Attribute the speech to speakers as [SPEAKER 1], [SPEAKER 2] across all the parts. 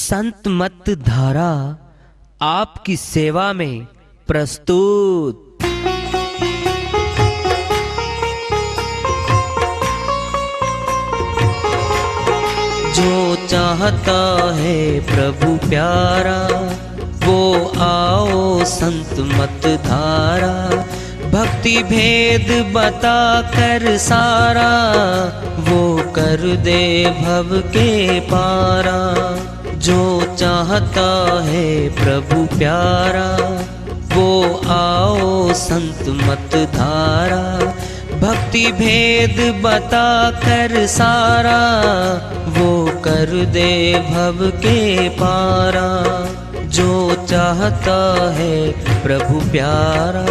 [SPEAKER 1] संत मत धारा आपकी सेवा में प्रस्तुत। जो चाहता है प्रभु प्यारा वो आओ संत मत धारा। भक्ति भेद बता कर सारा वो कर दे भव के पारा। जो चाहता है प्रभु प्यारा वो आओ संत मत धारा। भक्ति भेद बता कर सारा वो कर दे भव के पारा। जो चाहता है प्रभु प्यारा।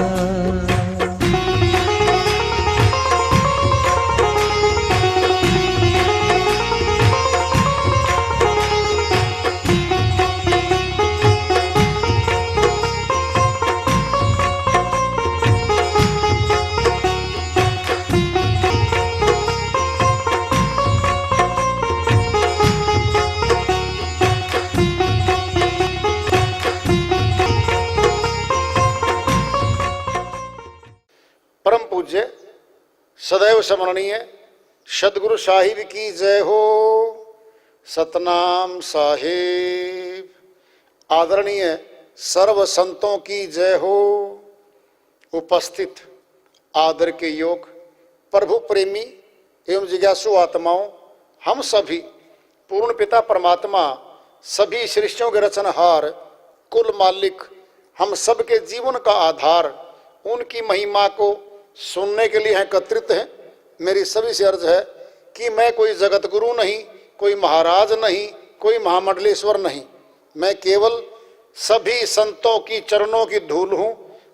[SPEAKER 2] परम पूज्य सदैव स्मरणीय सदगुरु साहिब की जय हो। सतनाम साहिब। आदरणीय सर्व संतों की जय हो। उपस्थित आदर के योग प्रभु प्रेमी एवं जिज्ञासु आत्माओं, हम सभी पूर्ण पिता परमात्मा सभी सृष्टियों के रचनहार कुल मालिक हम सबके जीवन का आधार उनकी महिमा को सुनने के लिए एकत्रित हैं। मेरी सभी से अर्ज है कि मैं कोई जगत गुरु नहीं, कोई महाराज नहीं, कोई महामंडलेश्वर नहीं। मैं केवल सभी संतों की चरणों की धूल हूँ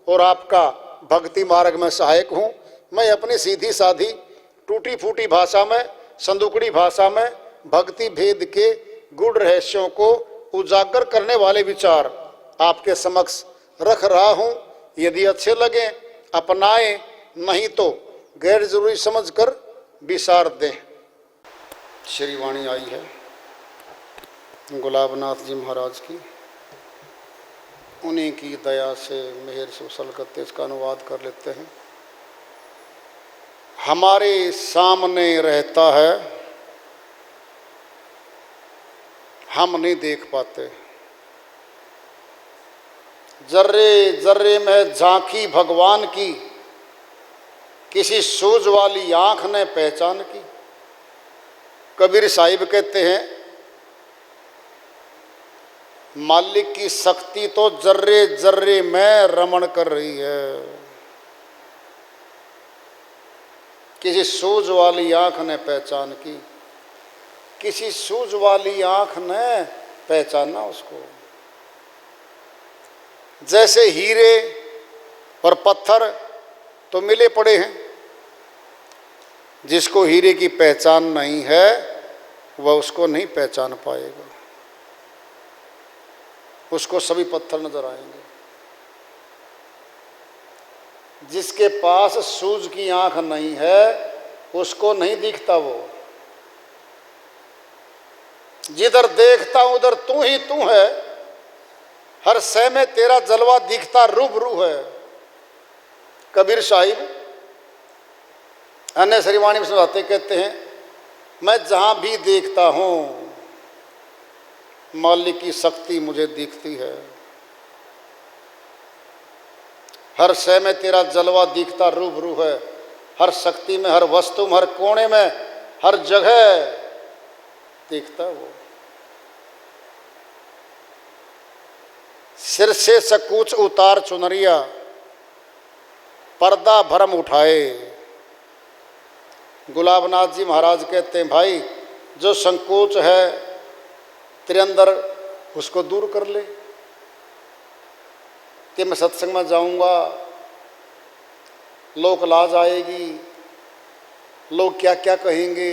[SPEAKER 2] और आपका भक्ति मार्ग में सहायक हूँ। मैं अपनी सीधी साधी टूटी फूटी भाषा में, संदुकड़ी भाषा में भक्ति भेद के गूढ़ रहस्यों को उजागर करने वाले विचार आपके समक्ष रख रहा हूँ। यदि अच्छे लगे अपनाएं, नहीं तो गैर जरूरी समझकर विसार दें। श्री वाणी आई है गुलाबनाथ जी महाराज की, उन्हीं की दया से मेहर से उसल करते इसका अनुवाद कर लेते हैं। हमारे सामने रहता है, हम नहीं देख पाते। जर्रे जर्रे में झांकी भगवान की, किसी सूझ वाली आंख ने पहचान की। कबीर साहिब कहते हैं मालिक की शक्ति तो जर्रे जर्रे में रमण कर रही है। किसी सूझ वाली आंख ने पहचान की, किसी सूझ वाली आंख ने पहचाना उसको। जैसे हीरे और पत्थर तो मिले पड़े हैं, जिसको हीरे की पहचान नहीं है वह उसको नहीं पहचान पाएगा, उसको सभी पत्थर नजर आएंगे। जिसके पास सूझ की आंख नहीं है उसको नहीं दिखता वो। जिधर देखता हूं उधर तू ही तू है, हर शय में तेरा जलवा दिखता रूबरू है। कबीर साहिब अन्य श्रीवाणी में समझाते कहते हैं मैं जहां भी देखता हूं मालिक की शक्ति मुझे दिखती है। हर शय में तेरा जलवा दिखता रूबरू है, हर शक्ति में, हर वस्तु में, हर कोने में, हर जगह दिखता वो। सिर से सकूच उतार चुनरिया, पर्दा भरम उठाए। गुलाबनाथ जी महाराज कहते हैं भाई जो संकोच है तेरे अंदर उसको दूर कर ले। कि मैं सत्संग में जाऊंगा, लोक लाज आएगी, लोग क्या क्या कहेंगे,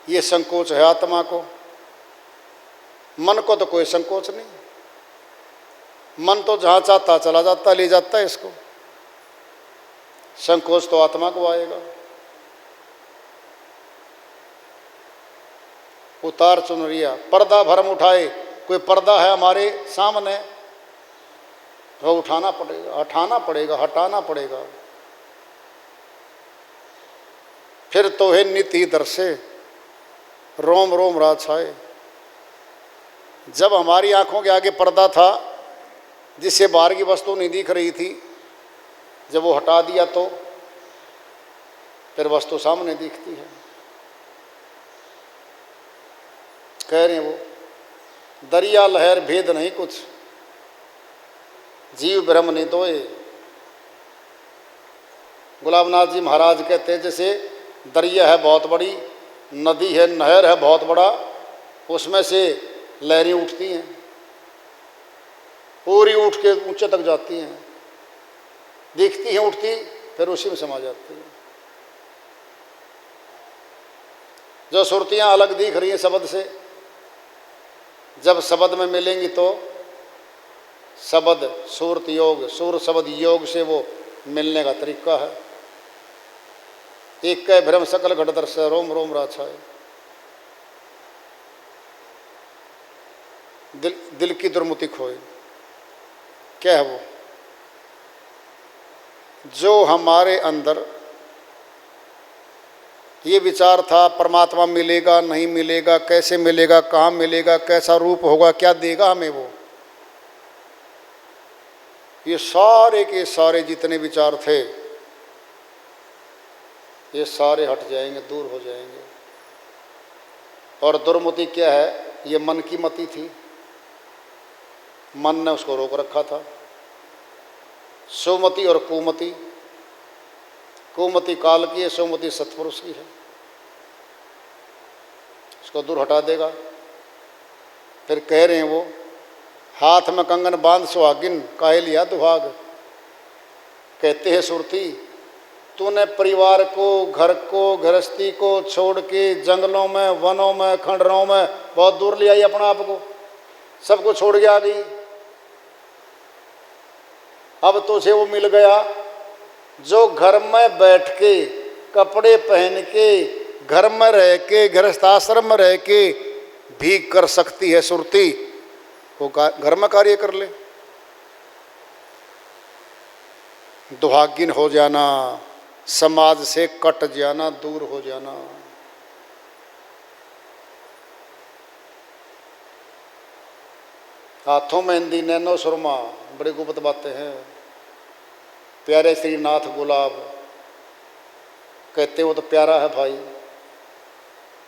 [SPEAKER 2] ये संकोच है आत्मा को। मन को तो कोई संकोच नहीं, मन तो जहाँ चाहता चला जाता, ले जाता है इसको। संकोच तो आत्मा को आएगा। उतार चुनरिया, पर्दा भरम उठाए। कोई पर्दा है हमारे सामने, वो उठाना पड़ेगा, हटाना पड़ेगा, हटाना पड़ेगा। फिर तो है नित्य ही दर्शे, रोम रोम रात छाए। जब हमारी आंखों के आगे पर्दा था जिससे बाहर की वस्तु नहीं दिख रही थी, जब वो हटा दिया तो फिर वस्तु सामने दिखती है। कह रहे हैं वो, दरिया लहर भेद नहीं कुछ, जीव ब्रह्म नहीं दोए। गुलाबनाथ जी महाराज कहते हैं जैसे दरिया है बहुत बड़ी, नदी है, नहर है बहुत बड़ा, उसमें से लहरें उठती हैं, पूरी उठ के ऊंचे तक जाती हैं, दिखती हैं उठती, फिर उसी में समा जाती हैं। जो सुरतियाँ अलग दिख रही हैं शब्द से, जब शब्द में मिलेंगी तो शब्द सूरत योग, सूर शब्द योग से वो मिलने का तरीका है। एक कह भ्रम सकल घट दर्श, रोम रोम राछाए। दिल की दुर्मति खोए। क्या है वो? जो हमारे अंदर ये विचार था परमात्मा मिलेगा नहीं मिलेगा, कैसे मिलेगा, कहाँ मिलेगा, कैसा रूप होगा, क्या देगा हमें वो, ये सारे के सारे जितने विचार थे ये सारे हट जाएंगे, दूर हो जाएंगे। और दुर्मति क्या है? ये मन की मति थी, मन ने उसको रोक रखा था। सुमति और कुमति, कुमति काल की है, सुमति सत्पुरुष की है, उसको दूर हटा देगा। फिर कह रहे हैं वो, हाथ में कंगन बांध सुहागिन काहे लिया दुहाग। कहते हैं सुरती, तूने परिवार को, घर को, गृहस्थी को छोड़ के जंगलों में, वनों में, खंडरों में बहुत दूर ले आई अपना आप को, सब कुछ छोड़ के आ गई। अब तुझे वो मिल गया जो घर में बैठ के, कपड़े पहन के, घर में रह के, गृहस्थाश्रम में रह के भी कर सकती है सुरती, वो घर में कार्य कर ले। दुहागिन हो जाना, समाज से कट जाना, दूर हो जाना। हाथों में हिंदी नैनो सुरमा, बड़ी गुप्त बातें हैं। प्यारे श्रीनाथ गुलाब, कहते वो तो प्यारा है भाई,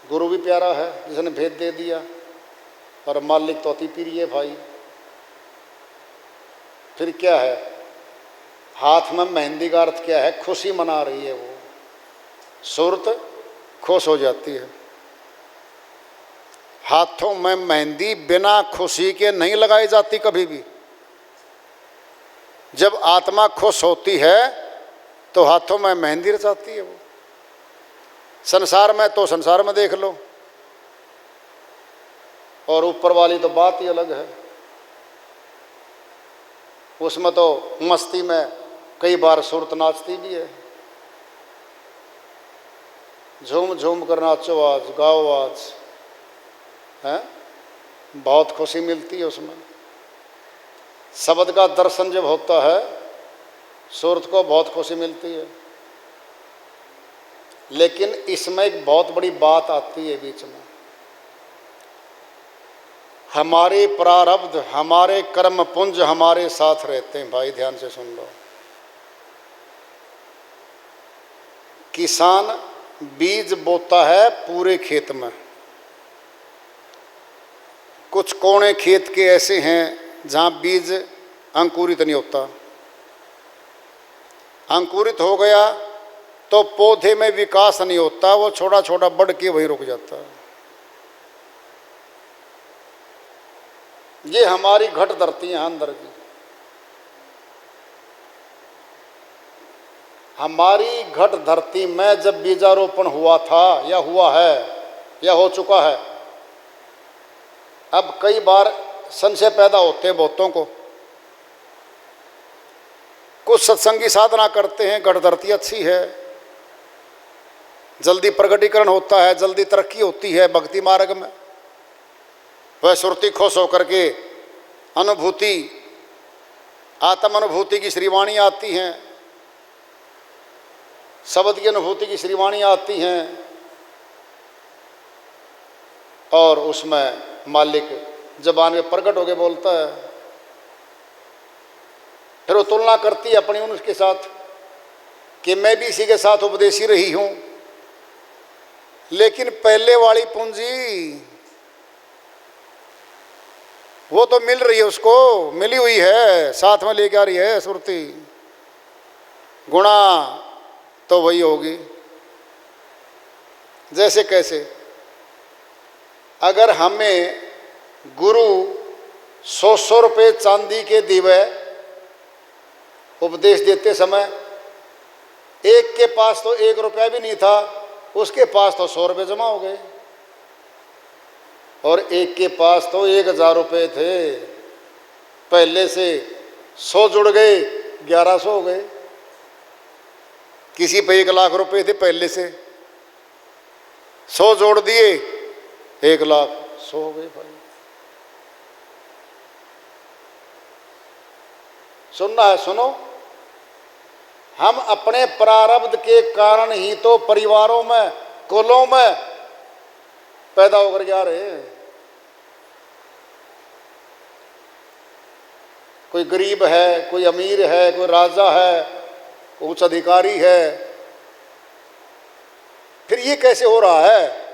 [SPEAKER 2] गुरु भी प्यारा है जिसने भेद दे दिया, और मालिक तो अति प्रिय भाई। फिर क्या है? हाथ में मेहंदी का अर्थ क्या है? खुशी मना रही है वो, सूरत खुश हो जाती है। हाथों में मेहंदी बिना खुशी के नहीं लगाई जाती कभी भी। जब आत्मा खुश होती है तो हाथों में मेहंदी रचाती है वो। संसार में तो संसार में देख लो, और ऊपर वाली तो बात ही अलग है। उसमें तो मस्ती में कई बार सूरत नाचती भी है। झूम झूम कर नाचो आज, गाओ आज, हैं? बहुत खुशी मिलती है उसमें। शब्द का दर्शन जब होता है सूरत को बहुत खुशी मिलती है। लेकिन इसमें एक बहुत बड़ी बात आती है बीच में। हमारे प्रारब्ध, हमारे कर्म पुंज हमारे साथ रहते हैं भाई, ध्यान से सुन लो। किसान बीज बोता है पूरे खेत में, कुछ कोने खेत के ऐसे हैं जहाँ बीज अंकुरित नहीं होता। अंकुरित हो गया तो पौधे में विकास नहीं होता, वो छोटा छोटा बढ़ के वहीं रुक जाता है। ये हमारी घट धरती है अंदर की। हमारी घट धरती में जब बीजारोपण हुआ था या हुआ है या हो चुका है, अब कई बार संशय पैदा होते हैं बहुतों को। कुछ सत्संगी साधना करते हैं, घट धरती अच्छी है, जल्दी प्रगटीकरण होता है, जल्दी तरक्की होती है भक्ति मार्ग में। वह सुरती खुश होकर के अनुभूति, आत्म अनुभूति की श्रीवाणी आती हैं, शब्द की अनुभूति की श्रीवाणी आती हैं, और उसमें मालिक जबान में प्रकट होकर बोलता है। फिर वो तुलना करती है अपनी उनके साथ कि मैं भी इसी के साथ उपदेशी रही हूं, लेकिन पहले वाली पूंजी वो तो मिल रही है, उसको मिली हुई है, साथ में लेके आ रही है सुरती। गुणा तो वही होगी। जैसे कैसे, अगर हमें गुरु 100 रुपये चांदी के दिवे उपदेश देते समय, एक के पास तो 1 रुपया भी नहीं था, उसके पास तो 100 रुपये जमा हो गए, और एक के पास तो 1000 रुपये थे, पहले से 100 जुड़ गए, 1100 हो गए। किसी पे 1 लाख रुपए थे पहले से, 100 जोड़ दिए, 1 लाख 100 हो गए भाई। सुनना है, सुनो। हम अपने प्रारब्ध के कारण ही तो परिवारों में, कुलों में पैदा होकर के आ रहे हैं। कोई गरीब है, कोई अमीर है, कोई राजा है, उच्च अधिकारी है। फिर ये कैसे हो रहा है?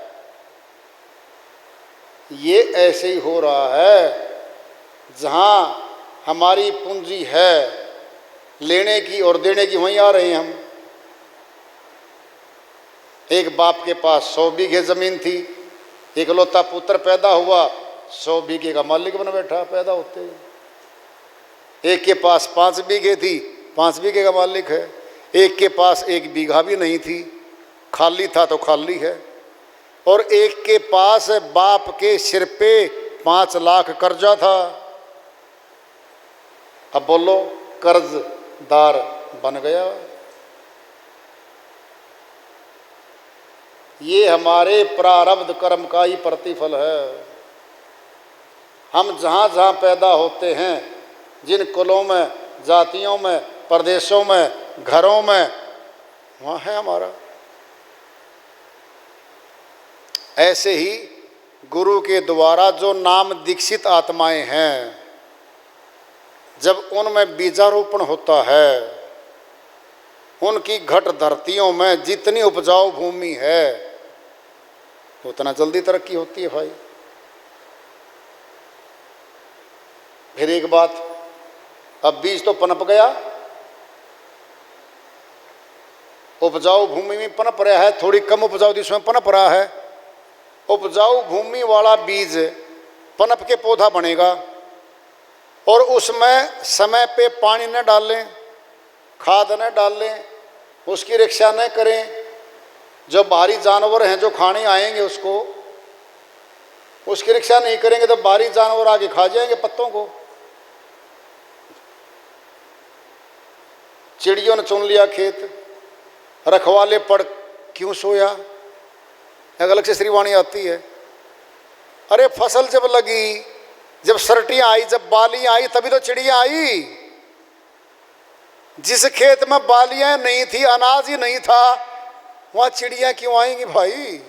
[SPEAKER 2] ये ऐसे ही हो रहा है जहां हमारी पूंजी है लेने की और देने की, वहीं आ रहे हैं हम। एक बाप के पास 100 बीघे जमीन थी, इकलौता पुत्र पैदा हुआ, 100 बीघे का मालिक बन बैठा पैदा होते ही। एक के पास 5 बीघे थी, 5 बीघे का मालिक है। एक के पास 1 बीघा भी नहीं थी, खाली था तो खाली है। और एक के पास बाप के सिर पे 5 लाख कर्जा था। अब बोलो, कर्जदार बन गया। ये हमारे प्रारब्ध कर्म का ही प्रतिफल है। हम जहाँ जहाँ पैदा होते हैं, जिन कुलों में, जातियों में, प्रदेशों में, घरों में, वहाँ है हमारा। ऐसे ही गुरु के द्वारा जो नाम दीक्षित आत्माएं हैं, जब उनमें बीजारोपण होता है, उनकी घट धरतियों में जितनी उपजाऊ भूमि है उतना जल्दी तरक्की होती है भाई। फिर एक बात, अब बीज तो पनप गया, उपजाऊ भूमि में पनप रहा है, थोड़ी कम उपजाऊ देश में पनप रहा है। उपजाऊ भूमि वाला बीज पनप के पौधा बनेगा, और उसमें समय पे पानी न डालें, खाद न डालें, उसकी रक्षा न करें, जो बाहरी जानवर हैं जो खाने आएंगे उसकी रक्षा नहीं करेंगे तो बाहरी जानवर आके खा जाएंगे पत्तों को। चिड़ियों ने चुन लिया खेत, रखवाले पड़ क्यों सोया, एक अलग से श्रीवाणी आती है। अरे फसल जब लगी, जब सरटियां आई, जब बालियां आई, तभी तो चिड़ियां आई। जिस खेत में बालियां नहीं थी, अनाज ही नहीं था, वहां चिड़ियां क्यों आएंगी भाई?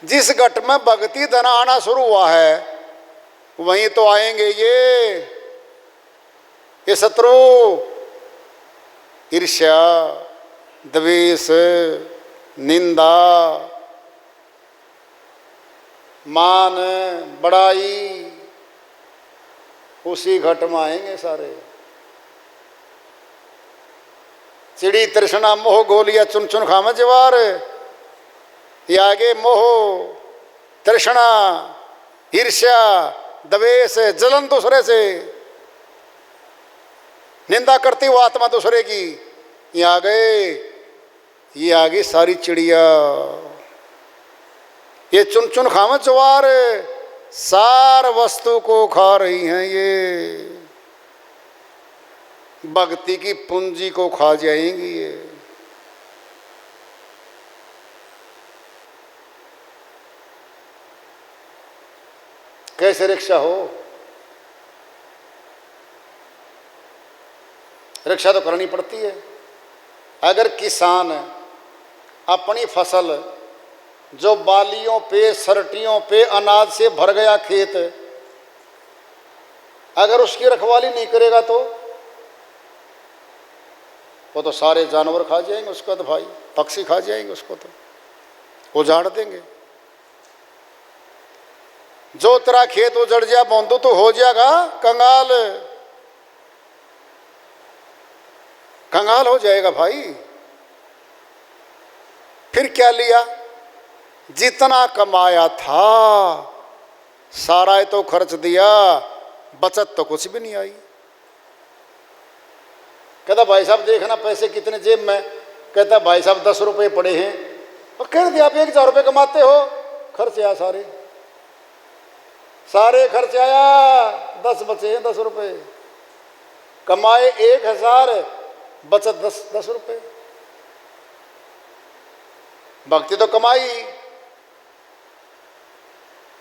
[SPEAKER 2] जिस घट में भक्ति धन आना शुरू हुआ है, वहीं तो आएंगे ये शत्रु, ईर्ष्या, द्वेष, निंदा, मान, बड़ाई, उसी घट में आएंगे सारे। चिड़ी तृष्णा मोह गोलिया चुन चुन खामे जवार, ये आगे मोह, तृष्णा, ईर्ष्या, द्वेष, जलन दूसरे से, निंदा करती हुआ आत्मा दूसरे की, ये आ गई सारी चिड़िया। ये चुन चुन खामे जवार, सार वस्तु को खा रही हैं, ये भक्ति की पूंजी को खा जाएंगी ये। कैसे रिक्शा हो, रिक्शा तो करनी पड़ती है। अगर किसान अपनी फसल जो बालियों पे सरटियों पे अनाज से भर गया खेत, अगर उसकी रखवाली नहीं करेगा तो वो तो सारे जानवर खा जाएंगे उसको, तो भाई पक्षी खा जाएंगे उसको, तो उजाड़ देंगे। जो तेरा खेत उजड़ जाए बोंदू तो हो जाएगा कंगाल, कंगाल हो जाएगा भाई। फिर क्या लिया, जितना कमाया था सारा तो खर्च दिया, बचत तो कुछ भी नहीं आई। कहता भाई साहब देखना पैसे कितने जेब में, कहता भाई साहब 10 रुपये पड़े हैं। और कह दिया आप 1000 रुपये कमाते हो, खर्च आया सारे खर्च आया, 10 बचे हैं 10 रुपये, कमाए 1000, बचत 10 रुपये। भक्ति तो कमाई,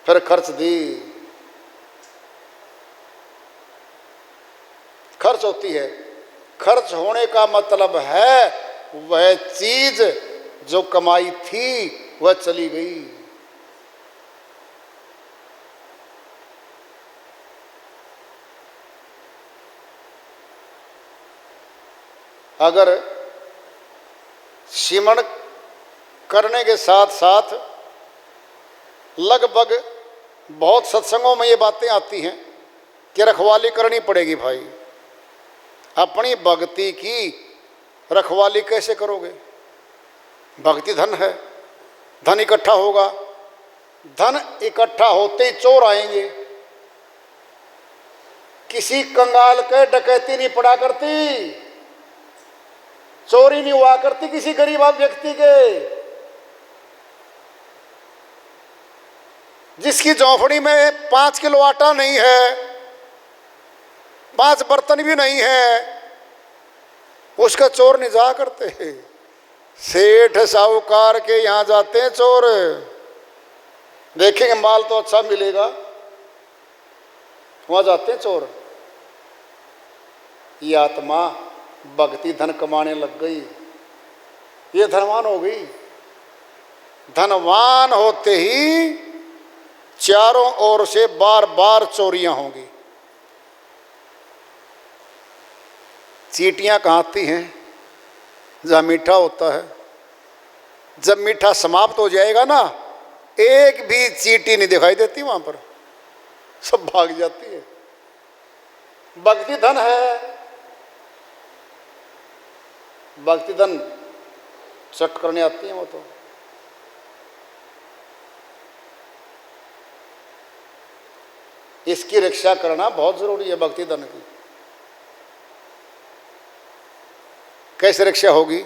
[SPEAKER 2] फिर खर्च दी। खर्च होती है, खर्च होने का मतलब है वह चीज जो कमाई थी वह चली गई। अगर सिमरण करने के साथ साथ लगभग बहुत सत्संगों में ये बातें आती हैं कि रखवाली करनी पड़ेगी भाई। अपनी भक्ति की रखवाली कैसे करोगे? भक्ति धन है, धन इकट्ठा होगा, धन इकट्ठा होते ही चोर आएंगे। किसी कंगाल के डकैती नहीं पड़ा करती, चोरी नहीं हुआ करती किसी गरीब व्यक्ति के। जिसकी झोंपड़ी में 5 किलो आटा नहीं है, 5 बर्तन भी नहीं है, उसका चोर नहीं जा करते। सेठ साहूकार के यहाँ जाते हैं चोर, देखेंगे माल तो अच्छा मिलेगा, वहां जाते हैं चोर। ये आत्मा भक्ति धन कमाने लग गई, ये धनवान हो गई। धनवान होते ही चारों ओर से बार बार चोरियां होंगी। चींटियां कहाँ आती हैं? जहाँ मीठा होता है। जब मीठा समाप्त हो जाएगा ना, एक भी चींटी नहीं दिखाई देती वहां पर, सब भाग जाती है। भक्ति धन है, भक्ति धन चट करने आती है वो तो। इसकी रक्षा करना बहुत जरूरी है भक्ति धन की। कैसे रक्षा होगी?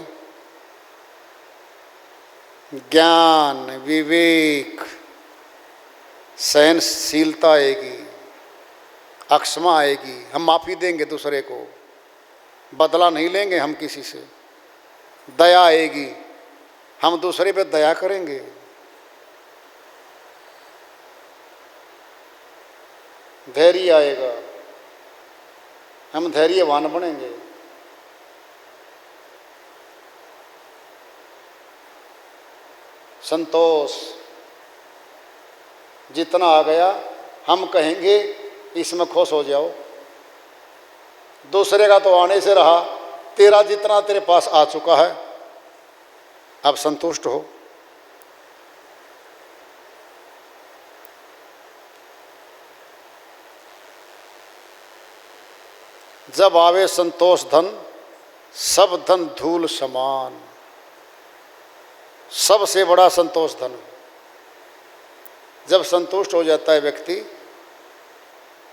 [SPEAKER 2] ज्ञान, विवेक, सहनशीलता आएगी, अक्षमा आएगी, हम माफी देंगे दूसरे को, बदला नहीं लेंगे हम किसी से। दया आएगी, हम दूसरे पे दया करेंगे। धैर्य आएगा, हम धैर्यवान बनेंगे। संतोष जितना आ गया हम कहेंगे इसमें खुश हो जाओ। दूसरे का तो आने से रहा, तेरा जितना तेरे पास आ चुका है अब संतुष्ट हो। जब आवे संतोष धन, सब धन धूल समान। सबसे बड़ा संतोष धन। जब संतुष्ट हो जाता है व्यक्ति,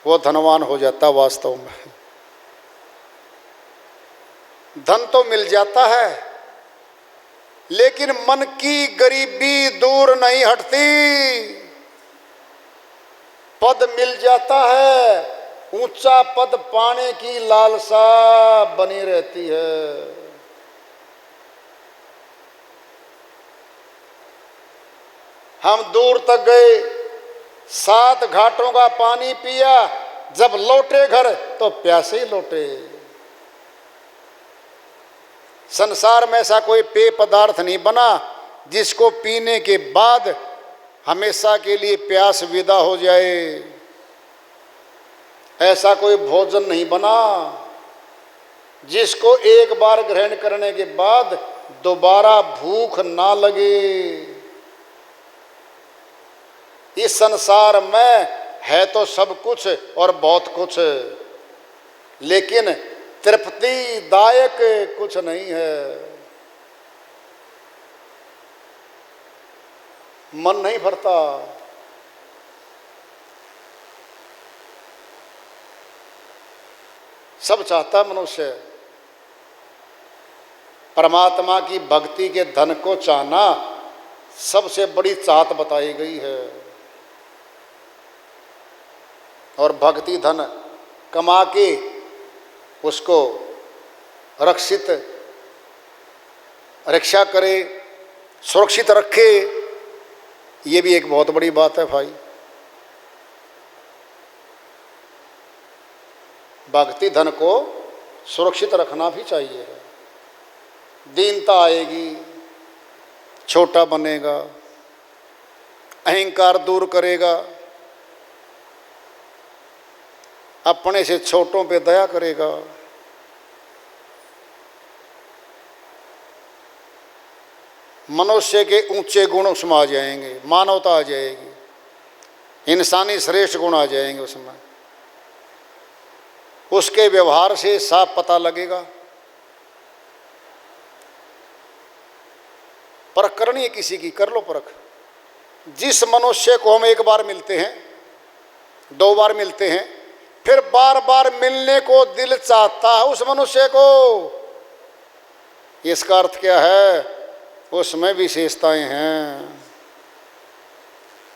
[SPEAKER 2] वो धनवान हो जाता है वास्तव में। धन तो मिल जाता है, लेकिन मन की गरीबी दूर नहीं हटती। पद मिल जाता है, ऊंचा पद पाने की लालसा बनी रहती है। हम दूर तक गए, 7 घाटों का पानी पिया, जब लौटे घर तो प्यासे ही लौटे। संसार में ऐसा कोई पेय पदार्थ नहीं बना जिसको पीने के बाद हमेशा के लिए प्यास विदा हो जाए। ऐसा कोई भोजन नहीं बना जिसको एक बार ग्रहण करने के बाद दोबारा भूख ना लगे। इस संसार में है तो सब कुछ और बहुत कुछ, लेकिन तृप्तिदायक कुछ नहीं है। मन नहीं भरता। सब चाहता मनुष्य परमात्मा की भक्ति के धन को चाहना सबसे बड़ी चाहत बताई गई है। और भक्ति धन कमा के उसको रक्षित रक्षा करे, सुरक्षित रखे, ये भी एक बहुत बड़ी बात है भाई। भक्ति धन को सुरक्षित रखना भी चाहिए। दीनता आएगी, छोटा बनेगा, अहंकार दूर करेगा, अपने से छोटों पे दया करेगा। मनुष्य के ऊंचे गुण उसमें आ जाएंगे, मानवता आ जाएगी, इंसानी श्रेष्ठ गुण आ जाएंगे उसमें। उसके व्यवहार से साफ पता लगेगा। परख करनी है किसी की, कर लो परख। जिस मनुष्य को हम एक बार मिलते हैं, 2 बार मिलते हैं, फिर बार बार मिलने को दिल चाहता है उस मनुष्य को, इसका अर्थ क्या है? उसमें विशेषताएं हैं,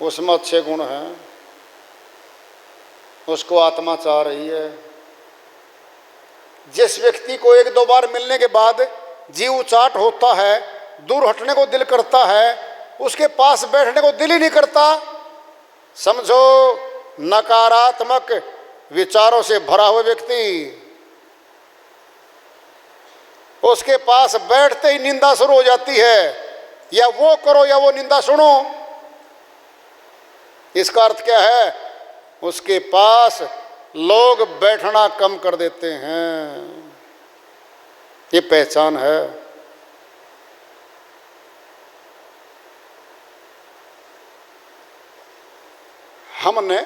[SPEAKER 2] उसमें अच्छे गुण हैं, उसको आत्मा चाह रही है। जिस व्यक्ति को 1-2 बार मिलने के बाद जीव चाट होता है, दूर हटने को दिल करता है, उसके पास बैठने को दिल ही नहीं करता, समझो नकारात्मक विचारों से भरा हुआ व्यक्ति। उसके पास बैठते ही निंदा शुरू हो जाती है, या वो करो या वो निंदा सुनो। इसका अर्थ क्या है? उसके पास लोग बैठना कम कर देते हैं। ये पहचान है। हमने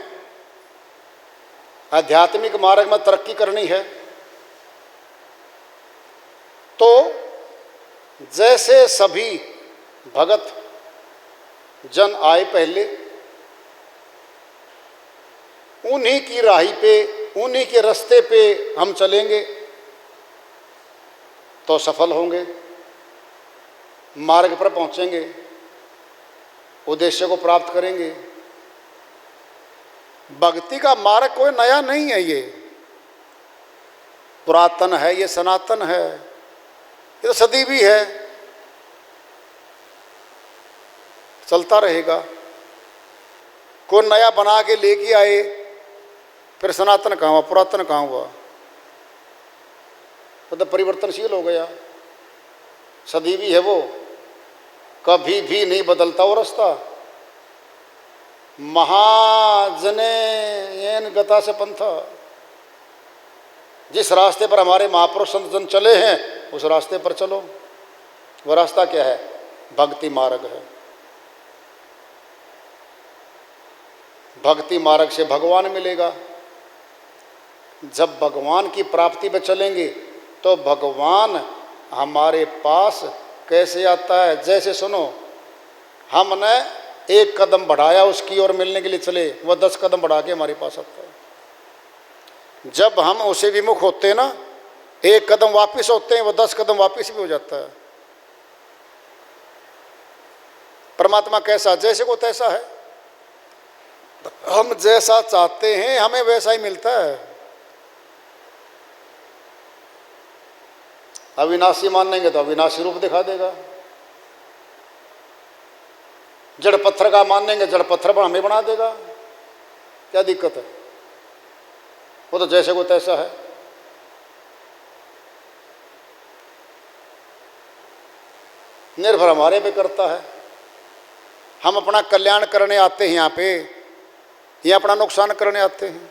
[SPEAKER 2] आध्यात्मिक मार्ग में तरक्की करनी है तो जैसे सभी भगत जन आए पहले, उन्हीं की राही पे, उन्हीं के रास्ते पे हम चलेंगे तो सफल होंगे, मार्ग पर पहुंचेंगे, उद्देश्य को प्राप्त करेंगे। भक्ति का मार्ग कोई नया नहीं है, ये पुरातन है, ये सनातन है, ये तो सदी भी है, चलता रहेगा। कोई नया बना के लेके आए, फिर सनातन कहाँ हुआ, पुरातन कहाँ हुआ? तो परिवर्तनशील हो गया। सदी भी है वो, कभी भी नहीं बदलता वो रास्ता। महाजने येन गता से पंथा, जिस रास्ते पर हमारे महापुरुष संत जन चले हैं उस रास्ते पर चलो। वह रास्ता क्या है? भक्ति मार्ग है। भक्ति मार्ग से भगवान मिलेगा। जब भगवान की प्राप्ति में चलेंगे तो भगवान हमारे पास कैसे आता है? जैसे सुनो, हमने 1 कदम बढ़ाया उसकी ओर मिलने के लिए चले, वह 10 कदम बढ़ा के हमारे पास आता है। जब हम उसे विमुख होते हैं ना, 1 कदम वापिस होते हैं, वह 10 कदम वापिस भी हो जाता है। परमात्मा कैसा? जैसे को तैसा है। हम जैसा चाहते हैं हमें वैसा ही मिलता है। अविनाशी मानेंगे तो अविनाशी रूप दिखा देगा, जड़ पत्थर का मानेंगे जड़ पत्थर पर हमें बना देगा। क्या दिक्कत है? वो तो जैसे को तैसा है। निर्भर हमारे पे करता है। हम अपना कल्याण करने आते हैं यहाँ पे, ये अपना नुकसान करने आते हैं।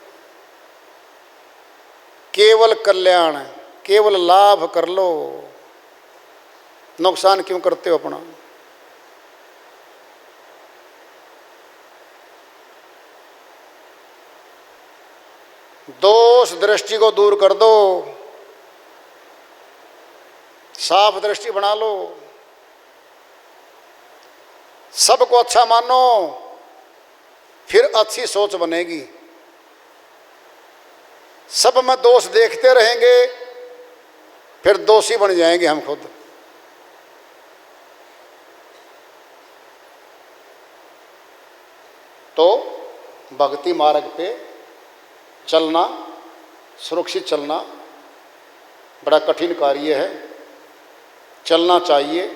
[SPEAKER 2] केवल कल्याण, केवल लाभ कर लो, नुकसान क्यों करते हो अपना? दोष दृष्टि को दूर कर दो, साफ दृष्टि बना लो, सबको अच्छा मानो, फिर अच्छी सोच बनेगी। सब में दोष देखते रहेंगे, फिर दोषी बन जाएंगे हम खुद। तो भक्ति मार्ग पे चलना, सुरक्षित चलना बड़ा कठिन कार्य है। चलना चाहिए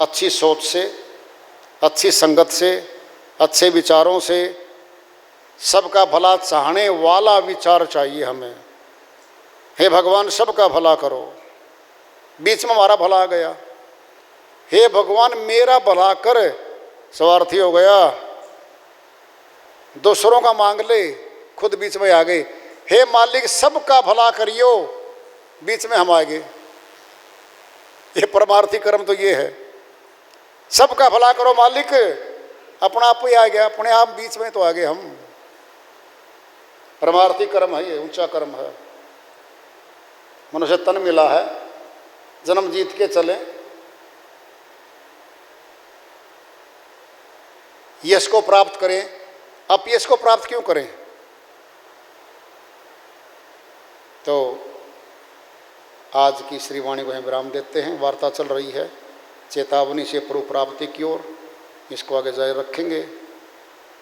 [SPEAKER 2] अच्छी सोच से, अच्छी संगत से, अच्छे विचारों से। सबका भला चाहने वाला विचार चाहिए हमें। हे भगवान सबका भला करो, बीच में हमारा भला आ गया। हे भगवान मेरा भला कर, स्वार्थी हो गया, दूसरों का मांग ले, खुद बीच में आ गए। हे मालिक सबका भला करियो, बीच में हम आ गए। ये परमार्थी कर्म तो ये है, सबका भला करो मालिक, अपना आप ही आ गया, अपने आप बीच में तो आ गए हम। परमार्थी कर्म है ये, ऊंचा कर्म है। मनुष्य तन मिला है, जन्म जीत के चले, यश को प्राप्त करें। अब यश को प्राप्त क्यों करें? तो आज की श्री वाणी को हम विराम देते हैं। वार्ता चल रही है चेतावनी से प्रभु प्राप्ति की ओर, इसको आगे जारी रखेंगे।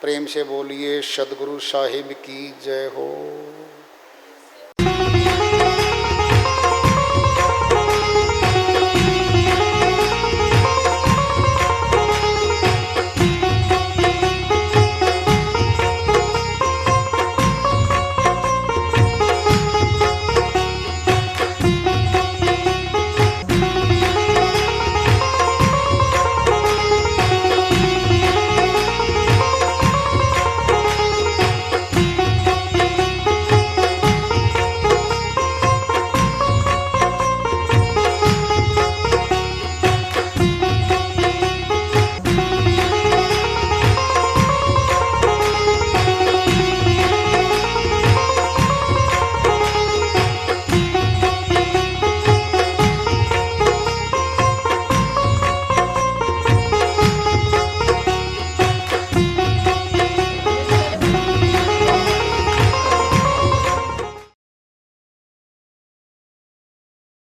[SPEAKER 2] प्रेम से बोलिए सद्गुरु साहिब की जय हो।